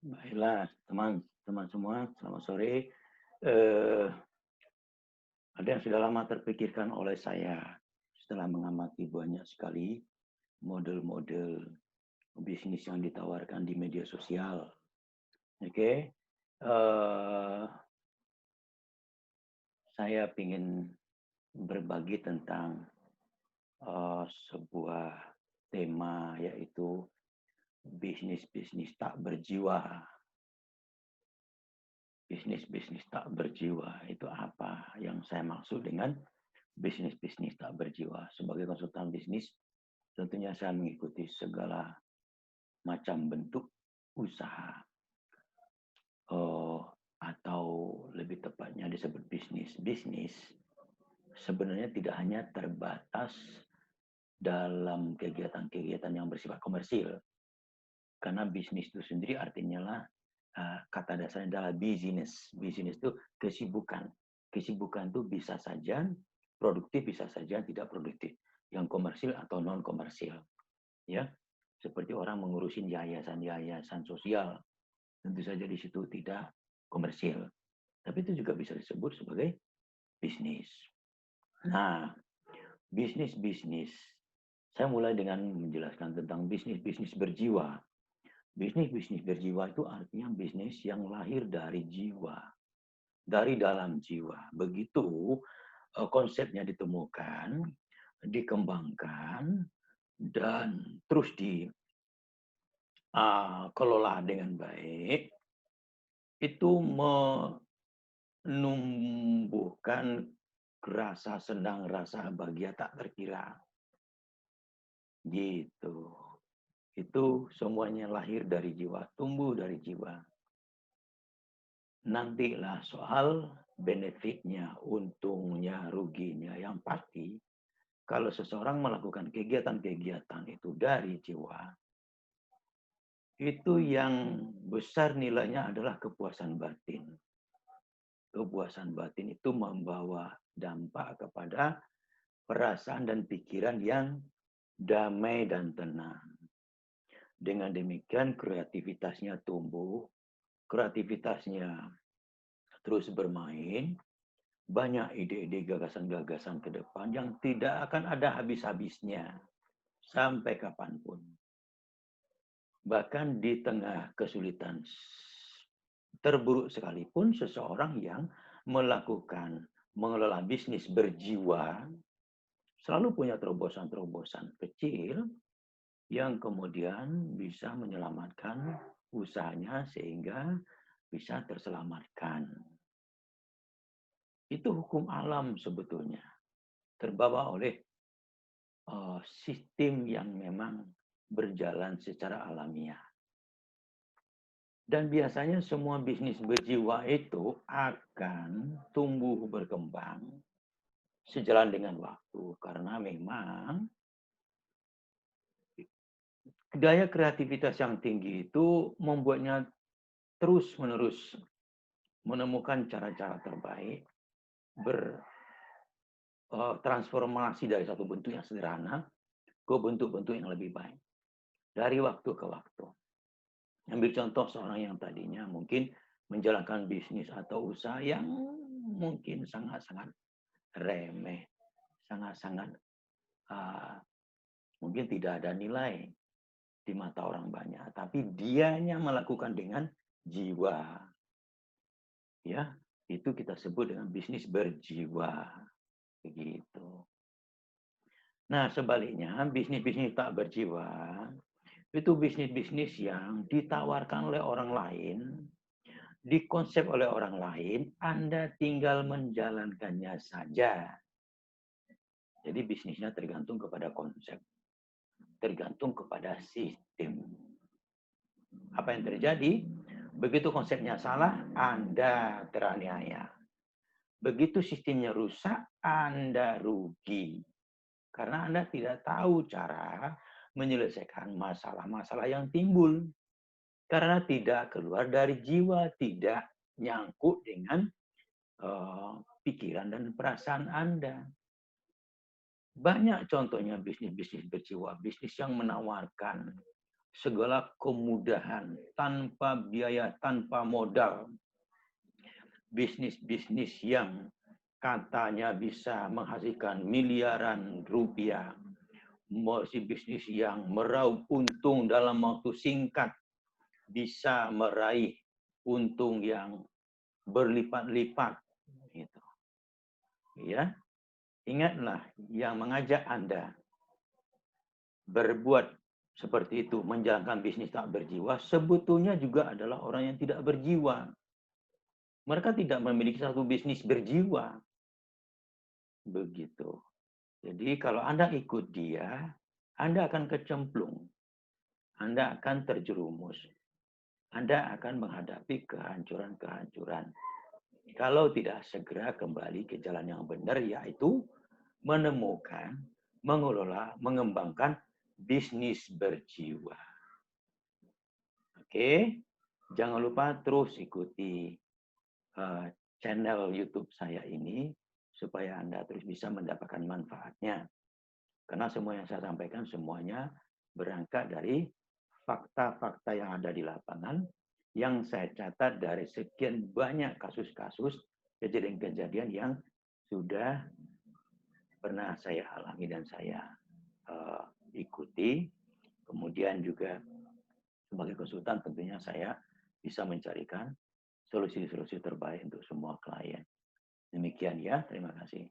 Baiklah, teman-teman semua, selamat sore. Eh, ada yang sudah lama terpikirkan oleh saya setelah mengamati banyak sekali model-model bisnis yang ditawarkan di media sosial. Oke, saya ingin berbagi tentang sebuah tema yaitu bisnis-bisnis tak berjiwa. Bisnis-bisnis tak berjiwa itu apa? Yang saya maksud dengan bisnis-bisnis tak berjiwa. Sebagai konsultan bisnis, tentunya saya mengikuti segala macam bentuk usaha. Atau lebih tepatnya disebut bisnis. Bisnis sebenarnya tidak hanya terbatas dalam kegiatan-kegiatan yang bersifat komersil. Karena bisnis itu sendiri artinya lah, kata dasarnya adalah business. Business itu kesibukan. Kesibukan itu bisa saja produktif, bisa saja tidak produktif. Yang komersil atau non komersil, ya. Seperti orang mengurusin yayasan-yayasan sosial, tentu saja di situ tidak komersil. Tapi itu juga bisa disebut sebagai bisnis. Nah, bisnis-bisnis. Saya mulai dengan menjelaskan tentang bisnis-bisnis berjiwa. Bisnis-bisnis berjiwa itu artinya bisnis yang lahir dari jiwa, dari dalam jiwa. Begitu konsepnya ditemukan, dikembangkan, dan terus dikelola dengan baik, itu menumbuhkan rasa senang, rasa bahagia tak terkira. Gitu. Itu semuanya lahir dari jiwa, tumbuh dari jiwa. Nantilah soal benefitnya, untungnya, ruginya. Yang pasti, kalau seseorang melakukan kegiatan-kegiatan itu dari jiwa, itu yang besar nilainya adalah kepuasan batin. Kepuasan batin itu membawa dampak kepada perasaan dan pikiran yang damai dan tenang. Dengan demikian kreativitasnya tumbuh, kreativitasnya terus bermain, banyak ide-ide gagasan-gagasan ke depan yang tidak akan ada habis-habisnya sampai kapanpun. Bahkan di tengah kesulitan terburuk sekalipun, seseorang yang melakukan mengelola bisnis berjiwa selalu punya terobosan-terobosan kecil yang kemudian bisa menyelamatkan usahanya sehingga bisa terselamatkan. Itu hukum alam sebetulnya, terbawa oleh sistem yang memang berjalan secara alamiah. Dan biasanya semua bisnis berjiwa itu akan tumbuh berkembang sejalan dengan waktu. Karena memang daya kreativitas yang tinggi itu membuatnya terus-menerus menemukan cara-cara terbaik, bertransformasi dari satu bentuk yang sederhana ke bentuk-bentuk yang lebih baik. Dari waktu ke waktu. Ambil contoh seorang yang tadinya mungkin menjalankan bisnis atau usaha yang mungkin sangat-sangat remeh, sangat-sangat mungkin tidak ada nilai di mata orang banyak, tapi dianya melakukan dengan jiwa. Ya, itu kita sebut dengan bisnis berjiwa. Begitu. Nah, sebaliknya, bisnis-bisnis tak berjiwa itu bisnis-bisnis yang ditawarkan oleh orang lain, dikonsep oleh orang lain, Anda tinggal menjalankannya saja. Jadi bisnisnya tergantung kepada konsep, tergantung kepada sistem. Apa yang terjadi? Begitu konsepnya salah, Anda teraniaya. Begitu sistemnya rusak, Anda rugi. Karena Anda tidak tahu cara menyelesaikan masalah-masalah yang timbul. Karena tidak keluar dari jiwa, tidak nyangkut dengan pikiran dan perasaan Anda. Banyak contohnya bisnis-bisnis berjiwa, bisnis yang menawarkan segala kemudahan, tanpa biaya, tanpa modal. Bisnis-bisnis yang katanya bisa menghasilkan miliaran rupiah, bisnis yang meraup untung dalam waktu singkat, bisa meraih untung yang berlipat-lipat. Gitu. Ya, ingatlah yang mengajak Anda berbuat seperti itu, menjalankan bisnis tak berjiwa, sebetulnya juga adalah orang yang tidak berjiwa. Mereka tidak memiliki satu bisnis berjiwa. Begitu. Jadi kalau Anda ikut dia, Anda akan kecemplung. Anda akan terjerumus. Anda akan menghadapi kehancuran-kehancuran. Kalau tidak segera kembali ke jalan yang benar, yaitu menemukan, mengelola, mengembangkan bisnis berjiwa. Oke, jangan lupa terus ikuti channel YouTube saya ini supaya Anda terus bisa mendapatkan manfaatnya. Karena semua yang saya sampaikan semuanya berangkat dari fakta-fakta yang ada di lapangan yang saya catat dari sekian banyak kasus-kasus kejadian-kejadian yang sudah pernah saya alami dan saya ikuti. Kemudian juga sebagai konsultan tentunya saya bisa mencarikan solusi-solusi terbaik untuk semua klien. Demikian ya, terima kasih.